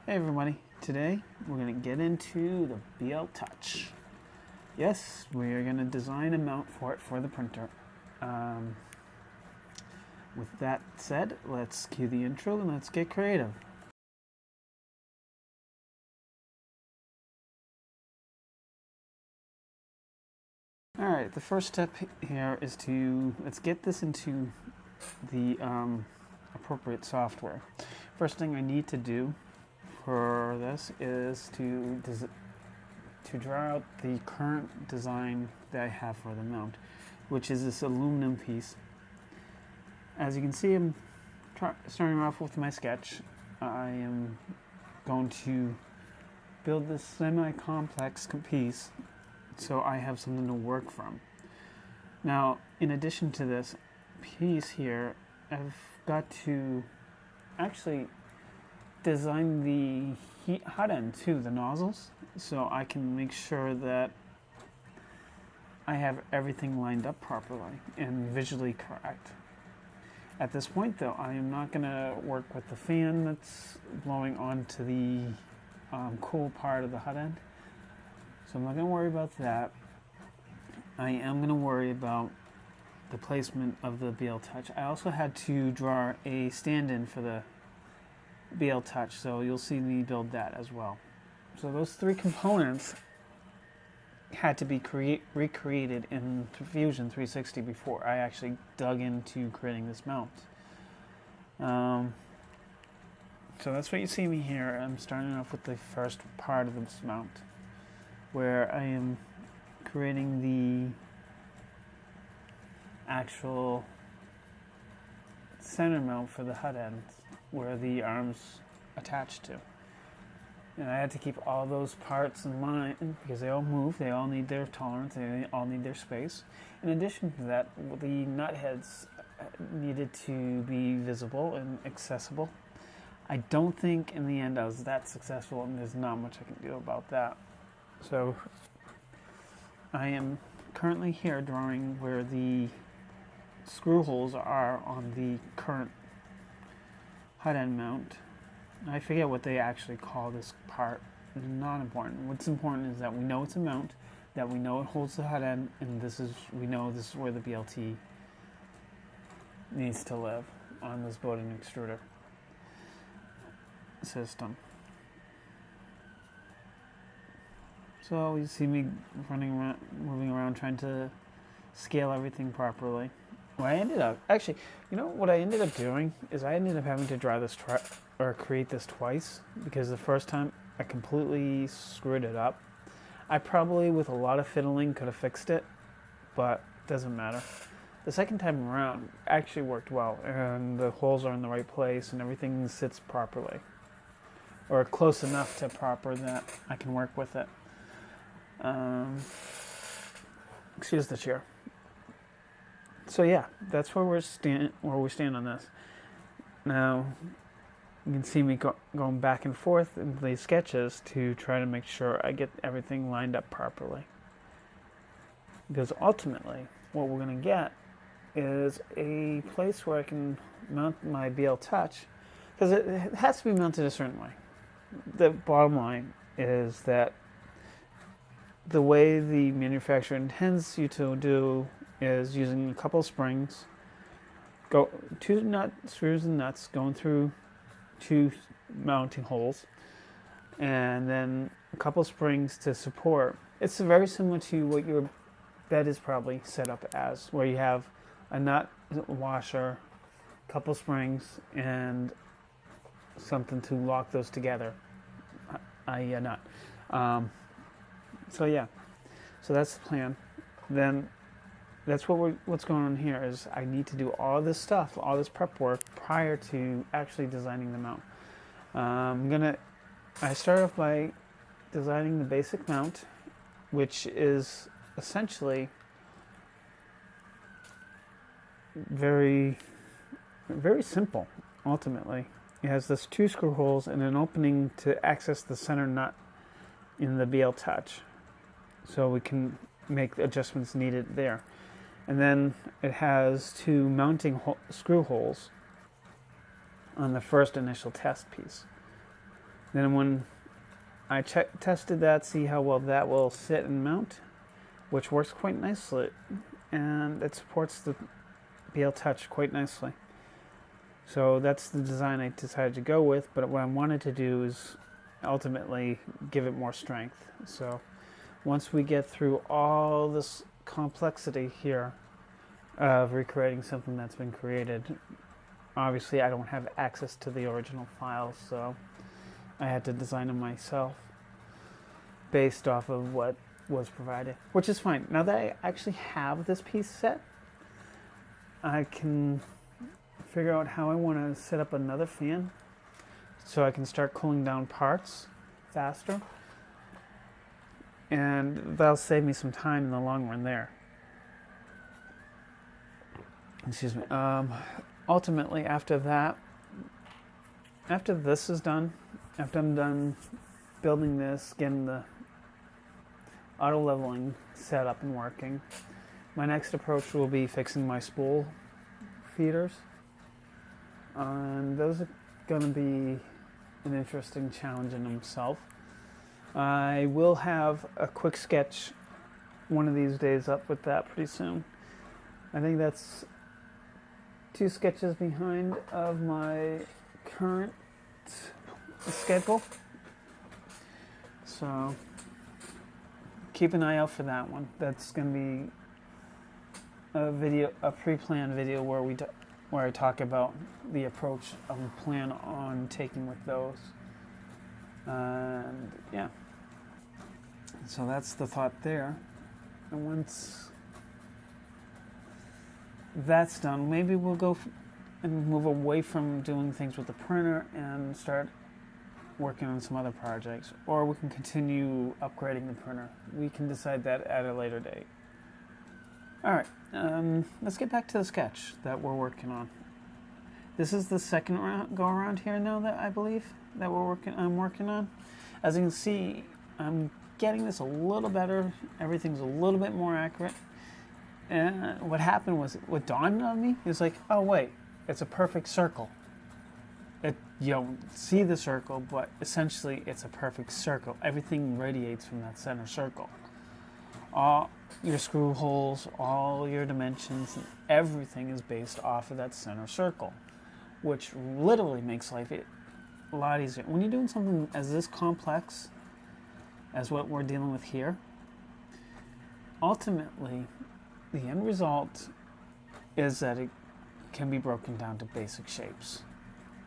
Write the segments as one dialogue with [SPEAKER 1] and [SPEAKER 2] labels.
[SPEAKER 1] Hey everybody, today we're going to get into the BL Touch. Yes, we're going to design a mount for it for the printer. With that said, let's cue the intro and let's get creative. Alright, the first step here is let's get this into the appropriate software. First thing I need to do for this is to draw out the current design that I have for the mount, which is this aluminum piece. As you can see, I'm starting off with my sketch. I am going to build this semi-complex piece so I have something to work from. Now, in addition to this piece here, I've got to actually design the hot end too, the nozzles, so I can make sure that I have everything lined up properly and visually correct. At this point though, I am not going to work with the fan that's blowing onto the cool part of the hot end, so I'm not going to worry about that. I am going to worry about the placement of the BL Touch. I also had to draw a stand-in for the BL Touch, so you'll see me build that as well. So those three components had to be recreated in Fusion 360 before I actually dug into creating this mount. So that's what you see me here. I'm starting off with the first part of this mount, where I am creating the actual center mount for the hot end, where the arms attach to. And I had to keep all those parts in mind because they all move, they all need their tolerance, they all need their space. In addition to that, the nut heads needed to be visible and accessible. I don't think in the end I was that successful, and there's not much I can do about that. So I am currently here drawing where the screw holes are on the current hot end mount. I forget what they actually call this part. It's not important. What's important is that we know it's a mount, that we know it holds the hot end, and we know this is where the BLT needs to live on this Bowden extruder system. So you see me running around, moving around, trying to scale everything properly. What I ended up doing is I ended up having to draw this create this twice, because the first time I completely screwed it up. I probably, with a lot of fiddling, could have fixed it, but it doesn't matter. The second time around actually worked well, and the holes are in the right place and everything sits properly, or close enough to proper that I can work with it. Excuse the chair. So yeah, that's where we stand on this. Now, you can see me going back and forth in these sketches to try to make sure I get everything lined up properly. Because ultimately, what we're going to get is a place where I can mount my BL Touch, because it has to be mounted a certain way. The bottom line is that the way the manufacturer intends you to do is using a couple of springs, two screws and nuts going through two mounting holes, and then a couple of springs to support. It's very similar to what your bed is probably set up as, where you have a nut, a washer, a couple of springs, and something to lock those together, i.e. a nut. So yeah, so that's the plan. Then that's what's going on here is I need to do all this stuff, all this prep work prior to actually designing the mount. I start off by designing the basic mount, which is essentially very, very simple. Ultimately, it has this two screw holes and an opening to access the center nut in the BL Touch, so we can make the adjustments needed there. And then it has two mounting screw holes on the first initial test piece. Then when I tested that, see how well that will sit and mount, which works quite nicely, and it supports the BL Touch quite nicely. So that's the design I decided to go with, but what I wanted to do is ultimately give it more strength. So once we get through all this complexity here of recreating something that's been created, obviously I don't have access to the original files, so I had to design them myself based off of what was provided, which is fine. Now that I actually have this piece set, I can figure out how I want to set up another fan so I can start cooling down parts faster, and that'll save me some time in the long run there. Excuse me. Ultimately, after this is done, after I'm done building this, getting the auto leveling set up and working, my next approach will be fixing my spool feeders. And those are going to be an interesting challenge in themselves. I will have a quick sketch one of these days up with that pretty soon. I think that's 2 sketches behind of my current schedule. So keep an eye out for that one. That's going to be a pre-planned video where I talk about the approach I plan on taking with those. And yeah. So that's the thought there. And once that's done, maybe we'll go and move away from doing things with the printer and start working on some other projects. Or we can continue upgrading the printer. We can decide that at a later date. All right, let's get back to the sketch that we're working on. This is the second go around here now that I believe that I'm working on. As you can see, I'm getting this a little better. Everything's a little bit more accurate. And what happened was, what dawned on me is like, oh wait, it's a perfect circle. You don't see the circle, but essentially it's a perfect circle. Everything radiates from that center circle. All your screw holes, all your dimensions, and everything is based off of that center circle, which literally makes life a lot easier. When you're doing something as this complex as what we're dealing with here, ultimately, the end result is that it can be broken down to basic shapes.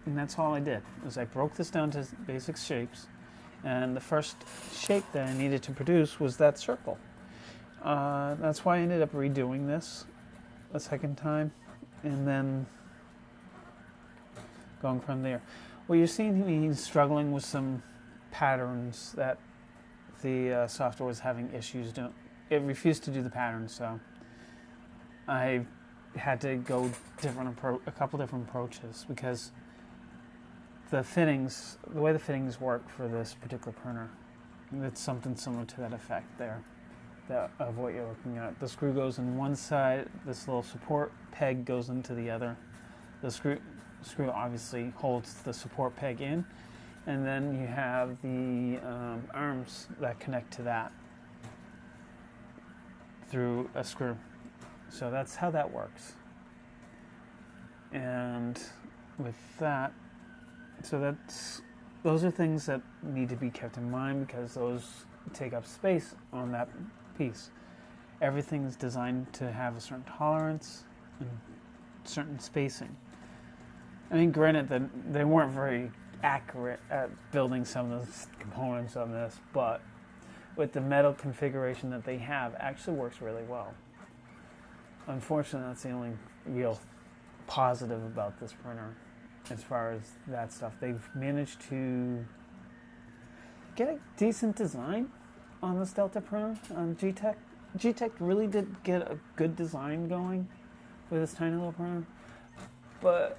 [SPEAKER 1] And that's all I did, was I broke this down to basic shapes, and the first shape that I needed to produce was that circle. That's why I ended up redoing this a second time, and then going from there. Well, you're seeing me struggling with some patterns that the software was having issues doing. It refused to do the patterns, so I had to go a couple different approaches, because the way the fittings work for this particular printer, it's something similar to that effect there, of what you're looking at. The screw goes in one side, this little support peg goes into the other. The screw obviously holds the support peg in, and then you have the arms that connect to that through a screw. So that's how that works. And with that, those are things that need to be kept in mind, because those take up space on that piece. Everything's designed to have a certain tolerance and certain spacing. I mean, granted that they weren't very accurate at building some of the components on this, but with the metal configuration that they have, actually works really well. Unfortunately, that's the only real positive about this printer as far as that stuff. They've managed to get a decent design on this Delta printer on G-Tech. G-Tech really did get a good design going with this tiny little printer, but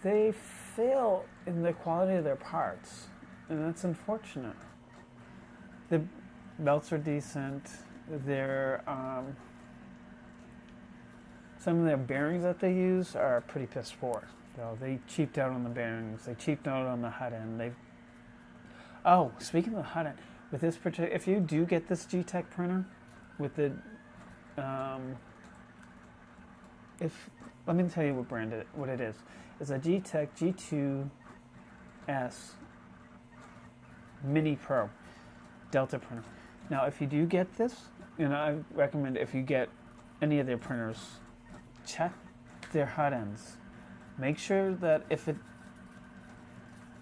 [SPEAKER 1] they fail in the quality of their parts, and that's unfortunate. The belts are decent. Some of their bearings that they use are pretty piss poor. So they cheaped out on the bearings. They cheaped out on the head end. Oh, speaking of hot end, with this particular, if you do get this G-Tech printer, with the, if let me tell you what it is. It's a G-Tech G2S Mini Pro Delta printer. Now, if you do get this, I recommend if you get any of their printers, check their hot ends. Make sure that if it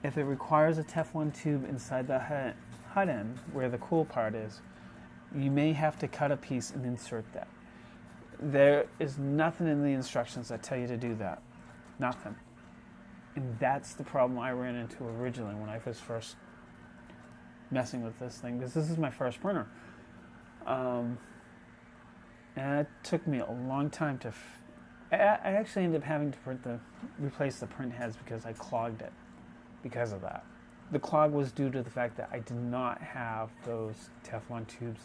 [SPEAKER 1] requires a Teflon tube inside the hot end where the cool part is, you may have to cut a piece and insert that. There is nothing in the instructions that tell you to do that. Nothing. And that's the problem I ran into originally when I was first messing with this thing, because this is my first printer. And it took me a long time to... I actually ended up having to replace the print heads because I clogged it because of that. The clog was due to the fact that I did not have those Teflon tubes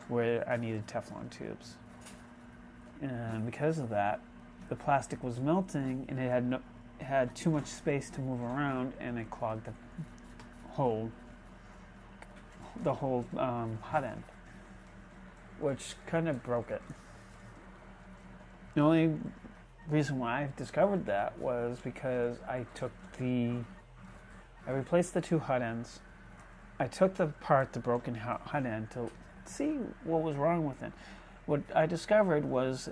[SPEAKER 1] where I needed Teflon tubes. And because of that, the plastic was melting and it had too much space to move around, and it clogged the whole hot end, which kind of broke it. The only reason why I discovered that was because I replaced the two hot ends. I took the broken hot end to see what was wrong with it. What I discovered was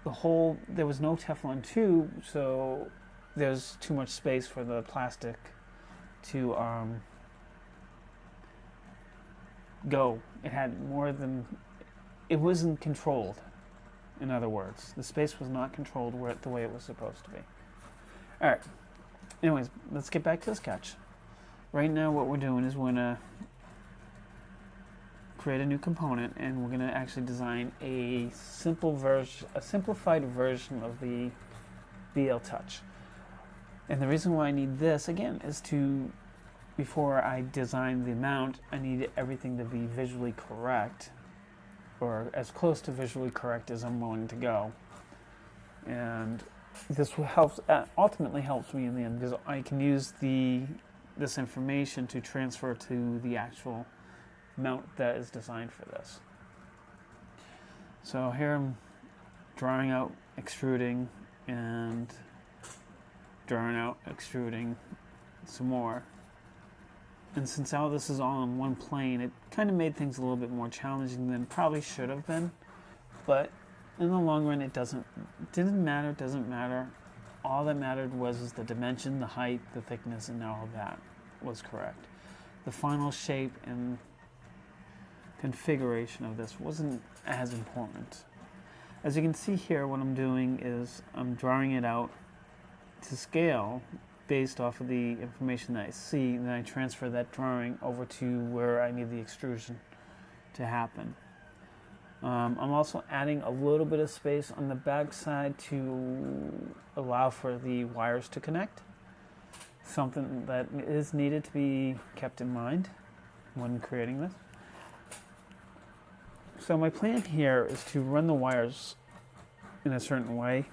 [SPEAKER 1] there was no Teflon tube, so there's too much space for the plastic to go. It wasn't controlled. In other words, the space was not controlled the way it was supposed to be. All right. Anyways, let's get back to the sketch. Right now, what we're doing is we're gonna create a new component, and we're gonna actually design a simplified version of the BL Touch. And the reason why I need this again is before I design the mount, I need everything to be visually correct, or as close to visually correct as I'm willing to go. And this ultimately helps me in the end, because I can use this information to transfer to the actual mount that is designed for this. So here I'm drawing out, extruding, and drawing out, extruding some more. And since all this is all in one plane, it kind of made things a little bit more challenging than probably should have been. But in the long run, it doesn't matter. All that mattered was the dimension, the height, the thickness, and all of that was correct. The final shape and configuration of this wasn't as important. As you can see here, what I'm doing is I'm drawing it out to scale based off of the information that I see, and then I transfer that drawing over to where I need the extrusion to happen. I'm also adding a little bit of space on the back side to allow for the wires to connect. Something that is needed to be kept in mind when creating this. So my plan here is to run the wires in a certain way,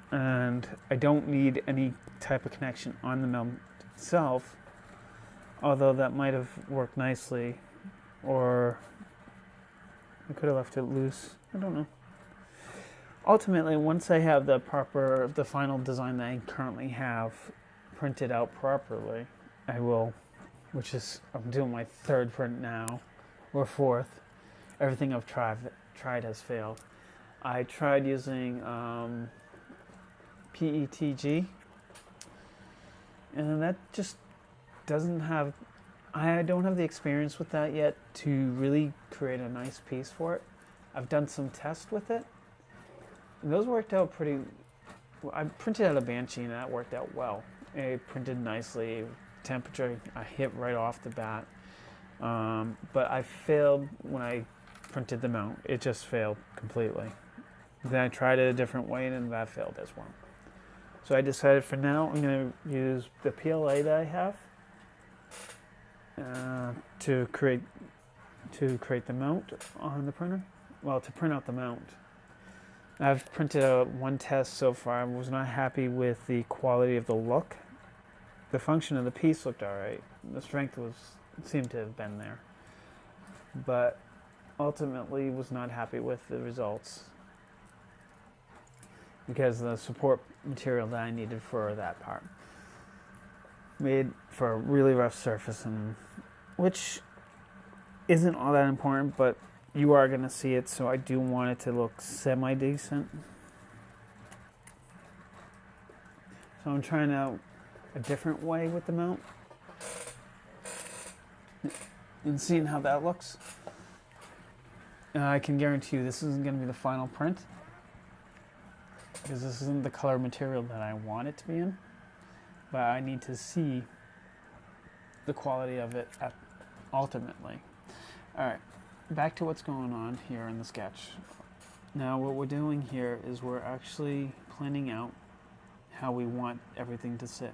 [SPEAKER 1] and I don't need any type of connection on the mount itself, although that might have worked nicely, or I could have left it loose. I don't know. Ultimately, once I have the final design that I currently have printed out properly, I will, I'm doing my third print now, or fourth. Everything I've tried has failed. I tried using PETG, and that just doesn't have, I don't have the experience with that yet to really create a nice piece for it. I've done some tests with it, and those worked out pretty, I printed out a Banshee and that worked out well. It printed nicely, temperature I hit right off the bat, but I failed when I printed the mount. It just failed completely. Then I tried it a different way, and then that failed as well. So I decided for now I'm going to use the PLA that I have to create the mount on the printer. Well, to print out the mount. I've printed out one test so far. I was not happy with the quality of the look the function of the piece looked all right. The strength seemed to have been there, but ultimately was not happy with the results because the support material that I needed for that part made for a really rough surface, and which isn't all that important, but you are going to see it, so I do want it to look semi-decent. So I'm trying out a different way with the mount and seeing how that looks. I can guarantee you this isn't going to be the final print because this isn't the color material that I want it to be in, but I need to see the quality of it ultimately. All right, back to what's going on here in the sketch. Now what we're doing here is we're actually planning out how we want everything to sit.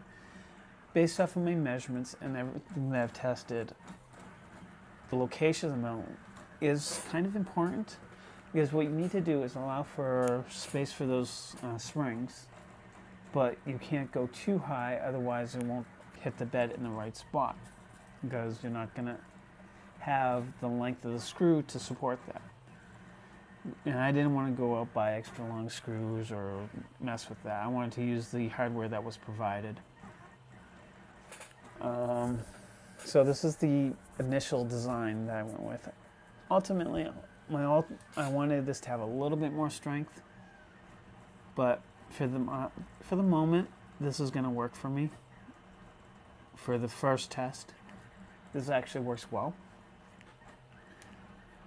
[SPEAKER 1] Based off of my measurements and everything that I've tested, the location of the mount is kind of important because what you need to do is allow for space for those springs, but you can't go too high, otherwise it won't hit the bed in the right spot because you're not going to have the length of the screw to support that. And I didn't want to go out buy extra long screws or mess with that. I wanted to use the hardware that was provided. So this is the initial design that I went with. Ultimately, I wanted this to have a little bit more strength, but for the moment, this is going to work for me. For the first test, this actually works well.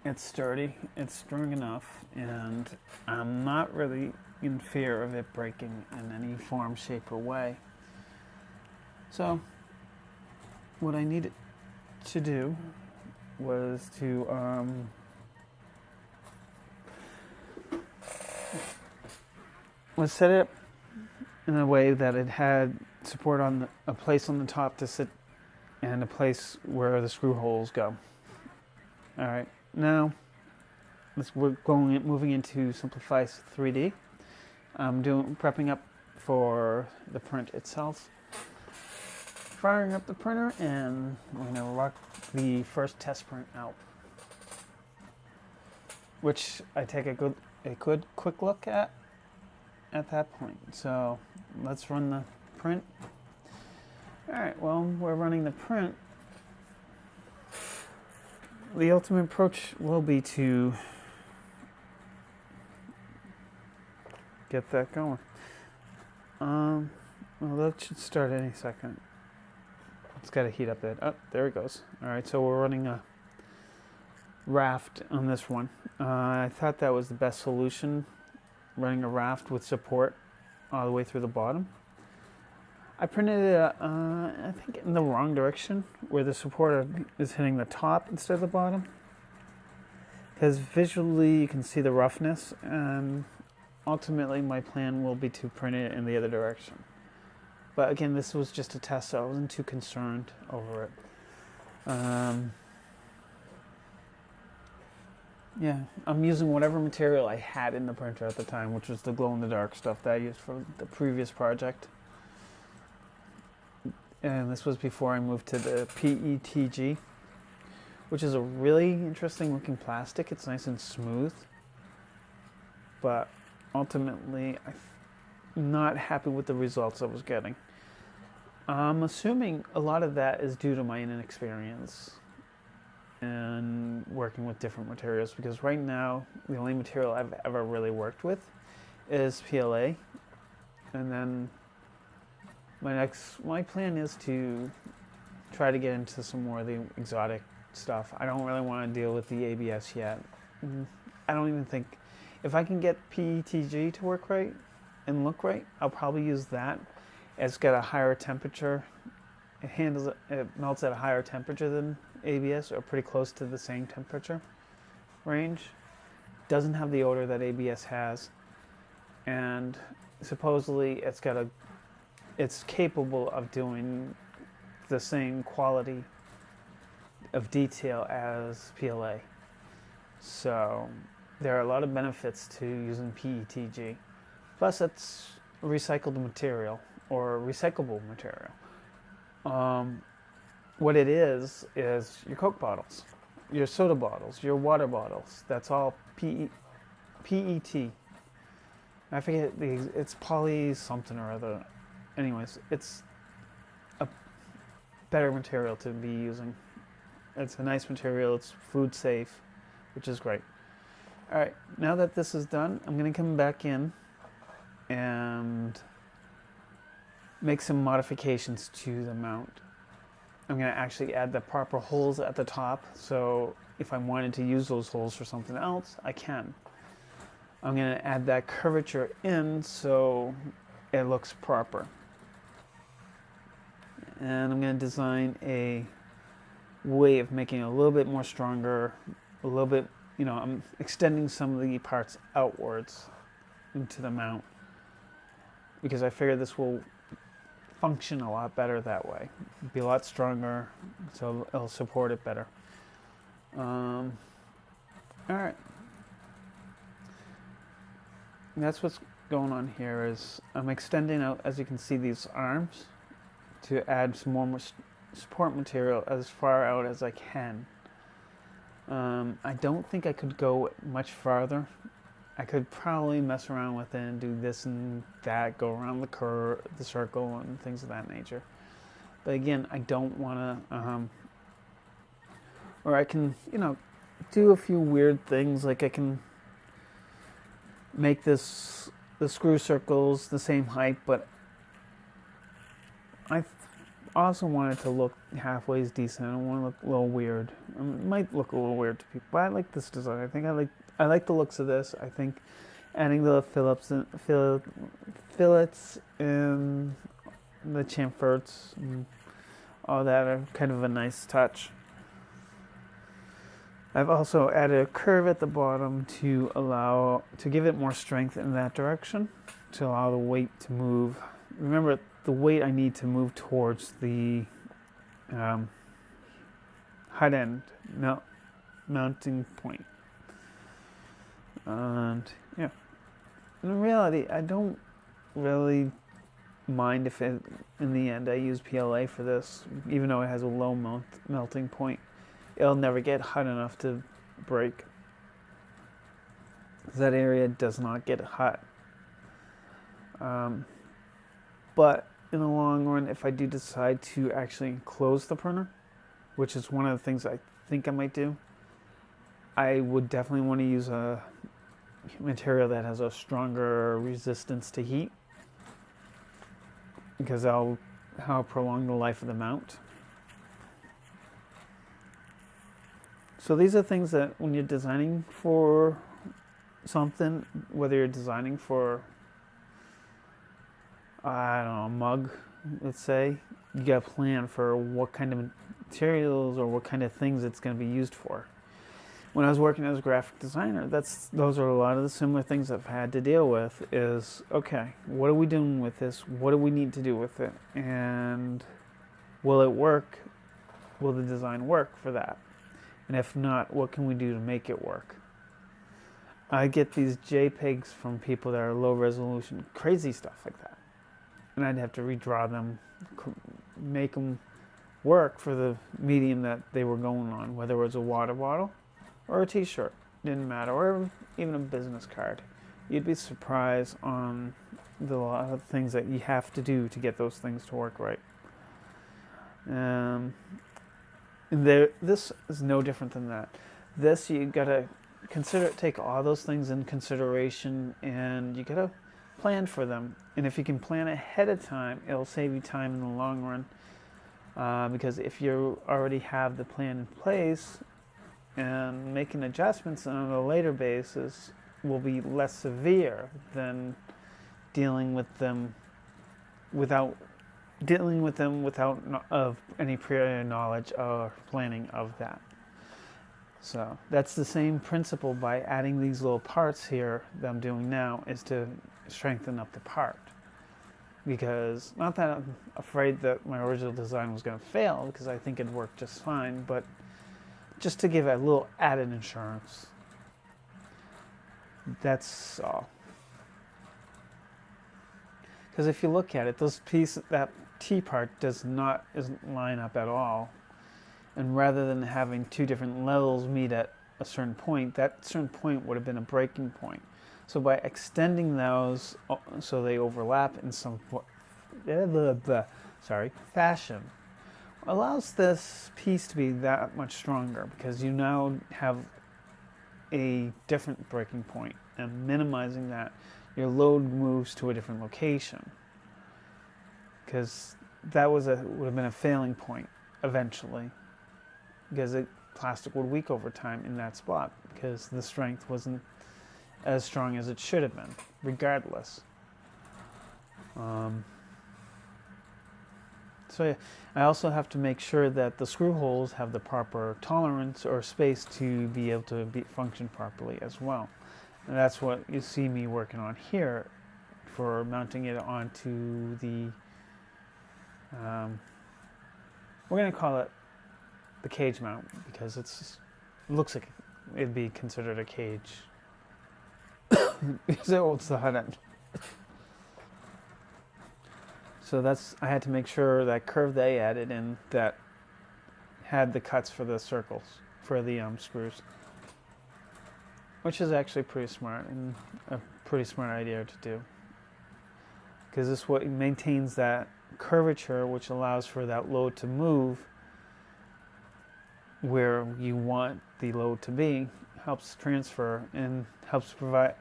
[SPEAKER 1] It's sturdy, it's strong enough, and I'm not really in fear of it breaking in any form, shape, or way. So, what I needed to do was to set it up in a way that it had support on a place on the top to sit and a place where the screw holes go. All right. Now, we're moving into Simplify 3D. I'm prepping up for the print itself. Firing up the printer, and we're going to rock the first test print out, which I take a good quick look at that point. So let's run the print. All right. Well, we're running the print. The ultimate approach will be to get that going. Well, that should start any second. It's got to heat up that. Oh, there it goes. All right, so we're running a raft on this one. I thought that was the best solution, running a raft with support all the way through the bottom. I printed it, I think, in the wrong direction, where the support is hitting the top instead of the bottom. Because visually you can see the roughness, and ultimately my plan will be to print it in the other direction. But again, this was just a test, so I wasn't too concerned over it. Yeah, I'm using whatever material I had in the printer at the time, which was the glow-in-the-dark stuff that I used for the previous project. And this was before I moved to the PETG, which is a really interesting looking plastic. It's nice and smooth, but ultimately I'm not happy with the results I was getting. I'm assuming a lot of that is due to my inexperience in working with different materials, because right now the only material I've ever really worked with is PLA, and then my plan is to try to get into some more of the exotic stuff. I don't really want to deal with the ABS yet. I don't even think, if I can get PETG to work right and look right, I'll probably use that. It's got a higher temperature. It melts at a higher temperature than ABS, or pretty close to the same temperature range. Doesn't have the odor that ABS has, and supposedly it's capable of doing the same quality of detail as PLA. So there are a lot of benefits to using PETG. Plus, it's recycled material or recyclable material. what it is your Coke bottles, your soda bottles, your water bottles. That's all PET. I forget it's poly something or other. Anyways, it's a better material to be using. It's a nice material. It's food safe, which is great. All right, now that this is done, I'm going to come back in and make some modifications to the mount. I'm going to actually add the proper holes at the top, so if I wanted to use those holes for something else, I can. I'm going to add that curvature in so it looks proper. And I'm going to design a way of making it a little bit more stronger, a little bit, I'm extending some of the parts outwards into the mount because I figure this will function a lot better that way. Be a lot stronger, so it'll support it better. All right. And that's what's going on here is I'm extending out, as you can see, these arms to add some more support material as far out as I can. I don't think I could go much farther. I could probably mess around with it and do this and that, go around the curve, the circle, and things of that nature. But again, I don't want to, or I can, do a few weird things. Like I can make the screw circles the same height, but I also want it to look halfway decent. I don't want to look a little weird. It might look a little weird to people, but I like this design. I think I like the looks of this. I think adding the fillets and the chamfers and all that are kind of a nice touch. I've also added a curve at the bottom to give it more strength in that direction, to allow the weight to move. Remember, the weight I need to move towards the hot end mounting point. And yeah, in reality, I don't really mind if in the end I use PLA for this, even though it has a low melting point. It'll never get hot enough to break. That area does not get hot. But in the long run, if I do decide to actually enclose the printer, which is one of the things I think I might do, I would definitely want to use a material that has a stronger resistance to heat, because that'll help prolong the life of the mount. So these are things that when you're designing for something, whether you're designing for, I don't know, a mug, let's say, you got to plan for what kind of materials or what kind of things it's going to be used for. When I was working as a graphic designer, those are a lot of the similar things I've had to deal with is, okay, what are we doing with this? What do we need to do with it? And will it work? Will the design work for that? And if not, what can we do to make it work? I get these JPEGs from people that are low resolution, crazy stuff like that. And I'd have to redraw them, make them work for the medium that they were going on, whether it was a water bottle or a t-shirt, didn't matter, or even a business card. You'd be surprised on the lot of things that you have to do to get those things to work right. This is no different than that. This, you gotta take all those things in consideration, and you gotta plan for them. And if you can plan ahead of time, it'll save you time in the long run. Because if you already have the plan in place, and making adjustments on a later basis will be less severe than dealing with them without of any prior knowledge or planning of that. So that's the same principle by adding these little parts here that I'm doing now, is to strengthen up the part. Because, not that I'm afraid that my original design was going to fail, because I think it'd work just fine, but just to give a little added insurance. That's all. Because if you look at it, that T part doesn't line up at all. And rather than having two different levels meet at a certain point, that certain point would have been a breaking point. So by extending those so they overlap in some fashion, allows this piece to be that much stronger, because you now have a different breaking point, and minimizing that, your load moves to a different location, because that would have been a failing point eventually, because plastic would weak over time in that spot, because the strength wasn't as strong as it should have been, regardless. So yeah, I also have to make sure that the screw holes have the proper tolerance or space to be able to function properly as well. And that's what you see me working on here for mounting it onto the, we're going to call it the cage mount, because it looks like it'd be considered a cage. Because it holds the hot end. So I had to make sure that curve they added in that had the cuts for the circles, for the screws. Which is actually pretty smart, and a pretty smart idea to do. Because this what maintains that curvature, which allows for that load to move where you want the load to be, helps transfer and helps provide.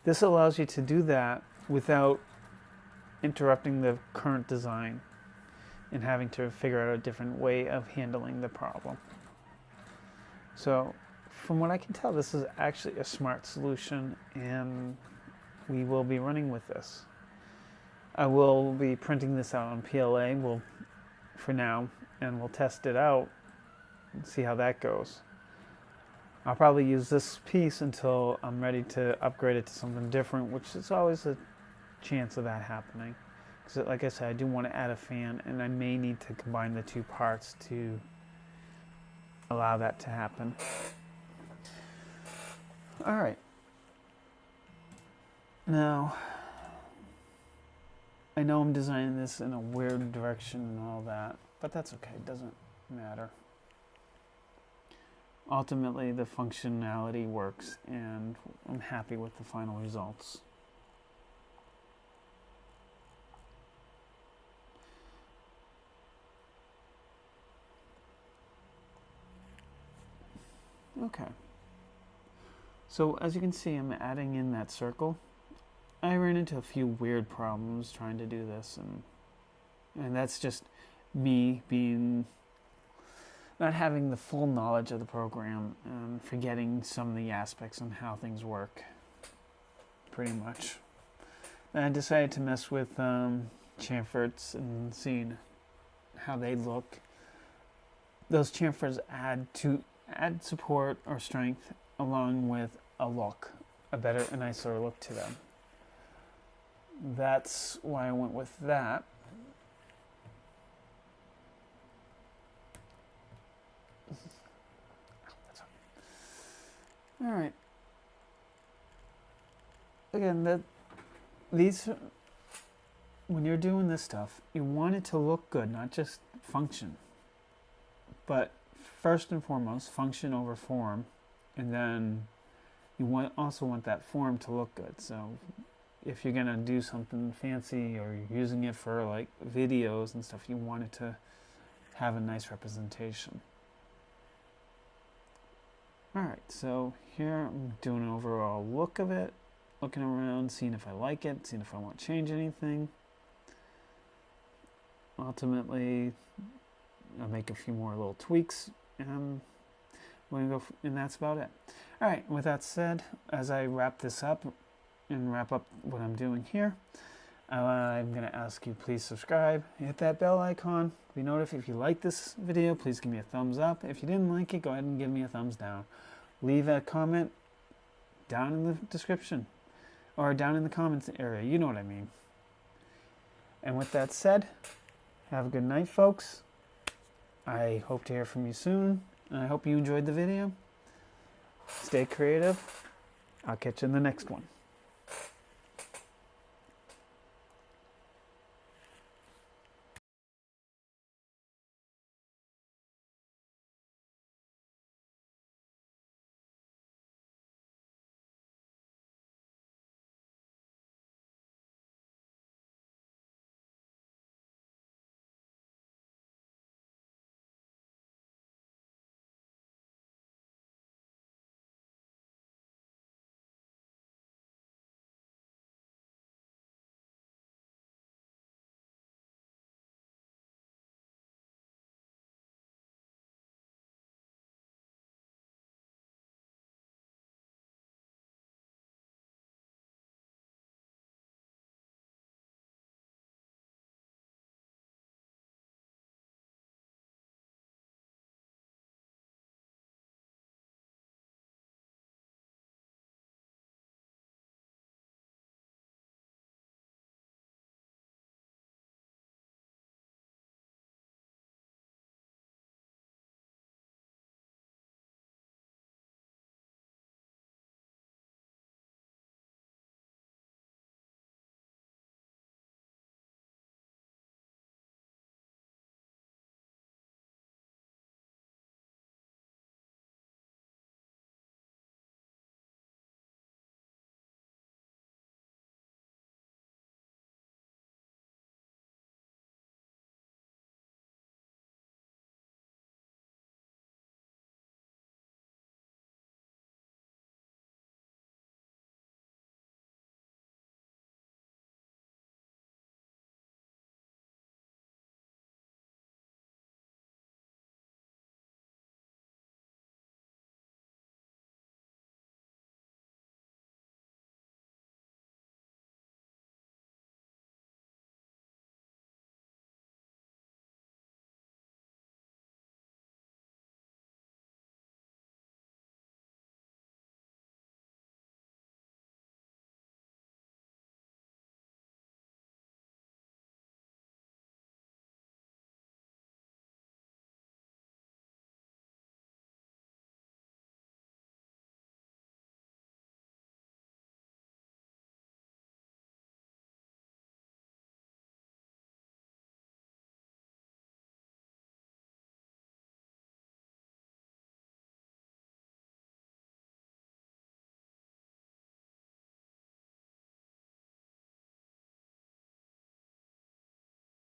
[SPEAKER 1] This allows you to do that without interrupting the current design and having to figure out a different way of handling the problem. So from what I can tell, this is actually a smart solution, and we will be running with this. I will be printing this out on PLA for now, and we'll test it out and see how that goes. I'll probably use this piece until I'm ready to upgrade it to something different, which is always a chance of that happening. Because like I said, I do want to add a fan, and I may need to combine the two parts to allow that to happen. Alright. Now, I know I'm designing this in a weird direction and all that, but that's okay, it doesn't matter. Ultimately, the functionality works, and I'm happy with the final results. Okay. So as you can see, I'm adding in that circle. I ran into a few weird problems trying to do this, and that's just me not having the full knowledge of the program and forgetting some of the aspects on how things work, pretty much. Then I decided to mess with chamfers and seeing how they look. Those chamfers add support or strength along with a look, a nicer look to them. That's why I went with that. All right. Again, when you're doing this stuff, you want it to look good, not just function. But first and foremost, function over form, and then you also want that form to look good. So if you're gonna do something fancy or you're using it for like videos and stuff, you want it to have a nice representation. Alright, so here I'm doing an overall look of it, looking around, seeing if I like it, seeing if I want to change anything. Ultimately, I'll make a few more little tweaks, and and that's about it. Alright, with that said, as I wrap this up and wrap up what I'm doing here, I'm going to ask you please subscribe, hit that bell icon, be notified. If you like this video, please give me a thumbs up. If you didn't like it, go ahead and give me a thumbs down. Leave a comment down in the description or down in the comments area. You know what I mean. And with that said, have a good night, folks. I hope to hear from you soon, and I hope you enjoyed the video. Stay creative. I'll catch you in the next one.